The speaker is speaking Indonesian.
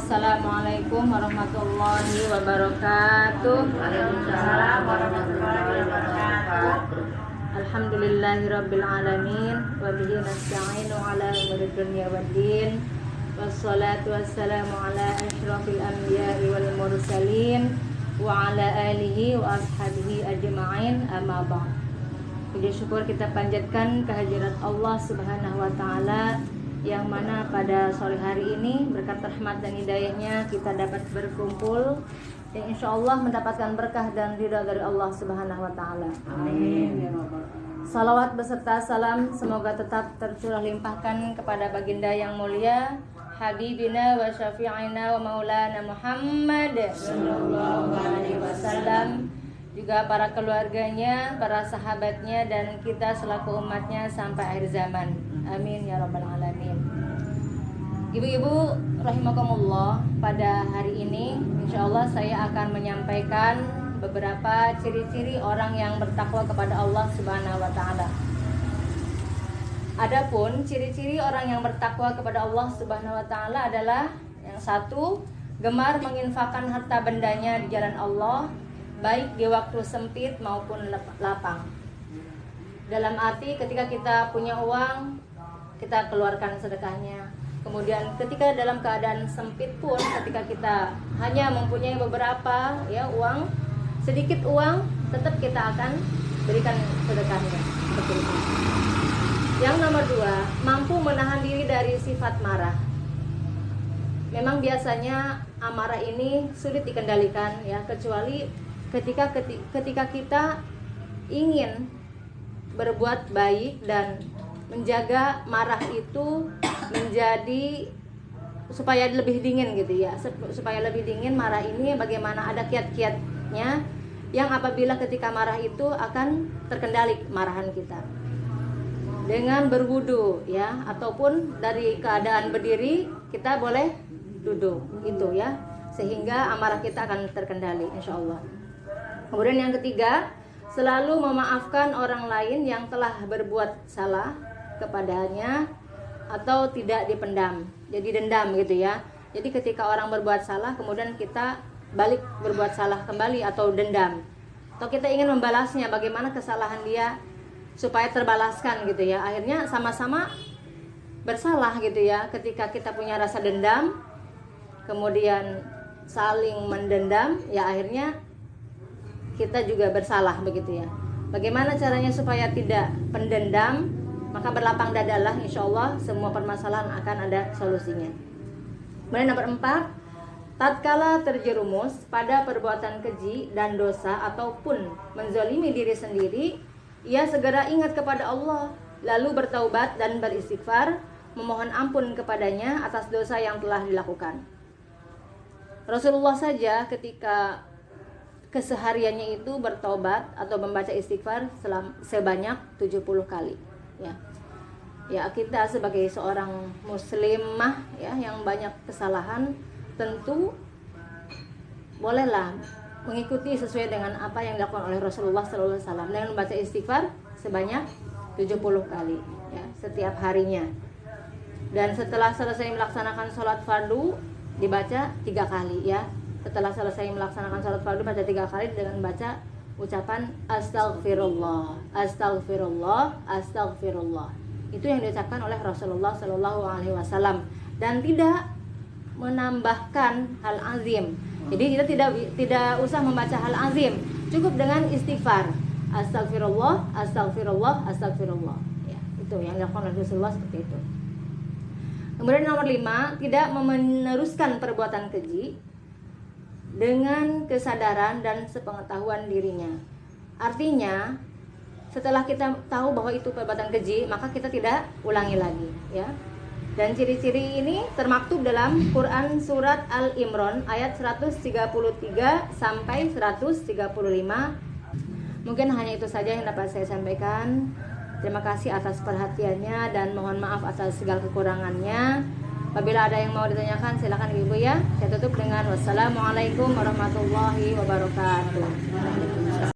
Assalamualaikum warahmatullahi wabarakatuh. Waalaikumsalam warahmatullahi wabarakatuh. Alhamdulillahirabbil alamin wa bihi nasta'inu ala umuri dunya waddin. Wassalatu wassalamu ala asyrafil anbiya'i wal mursalin wa ala alihi wa ashabihi ajma'in, amma ba'd. Puji syukur kita panjatkan kehadirat Allah Subhanahu wa taala, yang mana pada sore hari ini berkat rahmat dan hidayahnya kita dapat berkumpul dan insya Allah mendapatkan berkah dan ridha dari Allah Subhanahu wa taala. Amin. Salawat beserta salam semoga tetap tercurah limpahkan kepada baginda yang mulia, Habibina wa syafi'ina wa maulana Muhammad sallallahu alaihi wasallam, juga para keluarganya, para sahabatnya, dan kita selaku umatnya sampai akhir zaman. Amin ya rabbal alamin. Ibu-ibu rahimakumullah, pada hari ini insyaallah saya akan menyampaikan beberapa ciri-ciri orang yang bertakwa kepada Allah Subhanahu wa taala. Adapun ciri-ciri orang yang bertakwa kepada Allah Subhanahu wa taala adalah yang satu, gemar menginfakkan harta bendanya di jalan Allah, baik di waktu sempit maupun lapang. Dalam arti ketika kita punya uang, kita keluarkan sedekahnya. Kemudian ketika dalam keadaan sempit pun, ketika kita hanya mempunyai beberapa uang, sedikit uang, tetap kita akan berikan sedekahnya. Seperti itu. Yang nomor dua, mampu menahan diri dari sifat marah. Memang biasanya amarah ini sulit dikendalikan kecuali ketika kita ingin berbuat baik dan menjaga marah itu menjadi supaya lebih dingin supaya lebih dingin marah ini, bagaimana ada kiat-kiatnya yang apabila ketika marah itu akan terkendali marahan kita dengan berwudu ataupun dari keadaan berdiri kita boleh duduk sehingga amarah kita akan terkendali insyaallah. Kemudian yang ketiga, selalu memaafkan orang lain yang telah berbuat salah kepadanya atau tidak dipendam. Jadi dendam Jadi ketika orang berbuat salah kemudian kita balik berbuat salah kembali atau dendam. Atau kita ingin membalasnya, bagaimana kesalahan dia supaya terbalaskan Akhirnya sama-sama bersalah Ketika kita punya rasa dendam kemudian saling mendendam, akhirnya kita juga bersalah Bagaimana caranya supaya tidak pendendam? Maka berlapang dadalah, insyaallah semua permasalahan akan ada solusinya. Kemudian nomor 4, tatkala terjerumus pada perbuatan keji dan dosa ataupun menzalimi diri sendiri, ia segera ingat kepada Allah, lalu bertaubat dan beristighfar, memohon ampun kepadanya atas dosa yang telah dilakukan. Rasulullah saja ketika kesehariannya itu bertobat atau membaca istighfar sebanyak 70 kali. Kita sebagai seorang muslimah yang banyak kesalahan, tentu bolehlah mengikuti sesuai dengan apa yang dilakukan oleh Rasulullah SAW dengan membaca istighfar sebanyak 70 kali setiap harinya. Dan setelah selesai melaksanakan sholat fardu dibaca 3 kali Setelah selesai melaksanakan sholat fardu baca 3 kali dengan baca ucapan astagfirullah, astagfirullah, astagfirullah. Itu yang diucapkan oleh Rasulullah Shallallahu Alaihi Wasallam dan tidak menambahkan hal azim. Jadi kita tidak usah membaca hal azim, cukup dengan istighfar, astagfirullah, astagfirullah, astagfirullah. Itu yang dilakukan oleh Rasulullah seperti itu. Kemudian nomor 5, tidak meneruskan perbuatan keji dengan kesadaran dan sepengetahuan dirinya. Artinya setelah kita tahu bahwa itu perbuatan keji, maka kita tidak ulangi lagi Dan ciri-ciri ini termaktub dalam Quran surat Al-Imran ayat 133 sampai 135. Mungkin hanya itu saja yang dapat saya sampaikan. Terima kasih atas perhatiannya dan mohon maaf atas segala kekurangannya. Apabila ada yang mau ditanyakan silakan Ibu Saya tutup dengan wassalamualaikum warahmatullahi wabarakatuh.